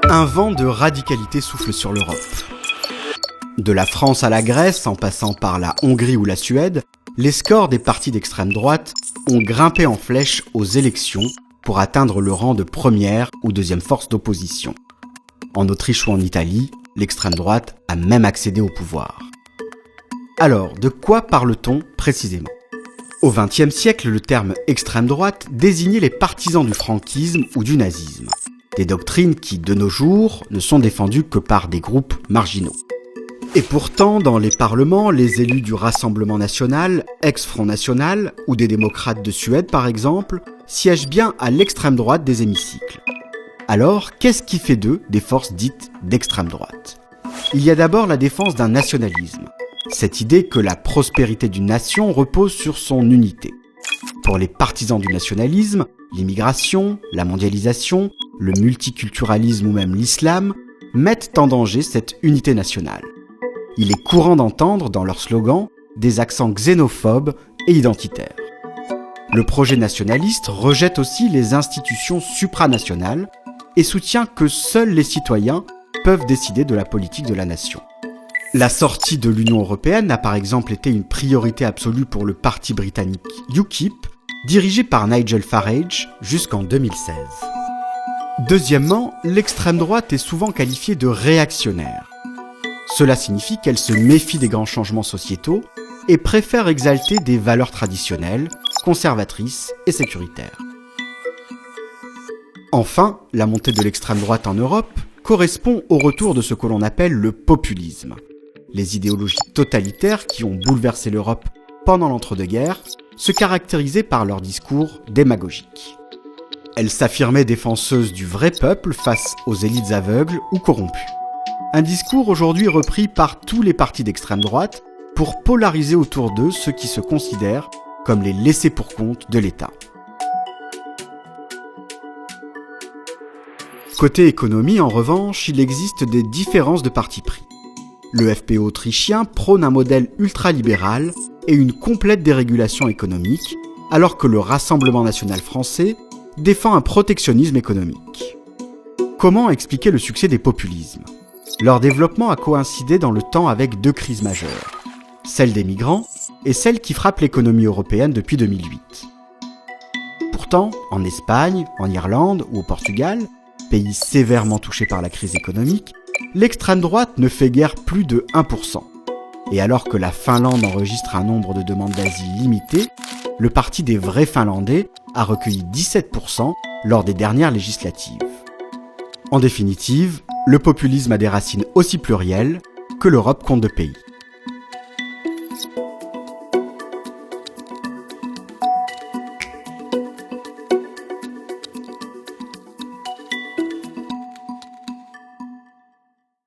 Un vent de radicalité souffle sur l'Europe. De la France à la Grèce, en passant par la Hongrie ou la Suède, les scores des partis d'extrême droite ont grimpé en flèche aux élections pour atteindre le rang de première ou deuxième force d'opposition. En Autriche ou en Italie, l'extrême droite a même accédé au pouvoir. Alors, de quoi parle-t-on précisément ? Au XXe siècle, le terme extrême droite désignait les partisans du franquisme ou du nazisme. Des doctrines qui, de nos jours, ne sont défendues que par des groupes marginaux. Et pourtant, dans les parlements, les élus du Rassemblement national, ex-Front national, ou des démocrates de Suède par exemple, siègent bien à l'extrême droite des hémicycles. Alors, qu'est-ce qui fait d'eux des forces dites d'extrême droite ? Il y a d'abord la défense d'un nationalisme, cette idée que la prospérité d'une nation repose sur son unité. Pour les partisans du nationalisme, l'immigration, la mondialisation, le multiculturalisme ou même l'islam mettent en danger cette unité nationale. Il est courant d'entendre dans leur slogan des accents xénophobes et identitaires. Le projet nationaliste rejette aussi les institutions supranationales et soutient que seuls les citoyens peuvent décider de la politique de la nation. La sortie de l'Union européenne a par exemple été une priorité absolue pour le parti britannique UKIP, dirigé par Nigel Farage jusqu'en 2016. Deuxièmement, l'extrême droite est souvent qualifiée de réactionnaire. Cela signifie qu'elle se méfie des grands changements sociétaux et préfère exalter des valeurs traditionnelles, conservatrices et sécuritaires. Enfin, la montée de l'extrême droite en Europe correspond au retour de ce que l'on appelle le populisme. Les idéologies totalitaires qui ont bouleversé l'Europe pendant l'entre-deux-guerres se caractérisaient par leur discours démagogique. Elles s'affirmaient défenseuses du vrai peuple face aux élites aveugles ou corrompues. Un discours aujourd'hui repris par tous les partis d'extrême droite pour polariser autour d'eux ceux qui se considèrent comme les laissés-pour-compte de l'État. Côté économie, en revanche, il existe des différences de parti pris. Le FPÖ autrichien prône un modèle ultralibéral et une complète dérégulation économique, alors que le Rassemblement national français défend un protectionnisme économique. Comment expliquer le succès des populismes ? Leur développement a coïncidé dans le temps avec deux crises majeures, celle des migrants et celle qui frappe l'économie européenne depuis 2008. Pourtant, en Espagne, en Irlande ou au Portugal, pays sévèrement touchés par la crise économique, l'extrême droite ne fait guère plus de 1%. Et alors que la Finlande enregistre un nombre de demandes d'asile limité, le parti des vrais Finlandais a recueilli 17% lors des dernières législatives. En définitive, le populisme a des racines aussi plurielles que l'Europe compte de pays.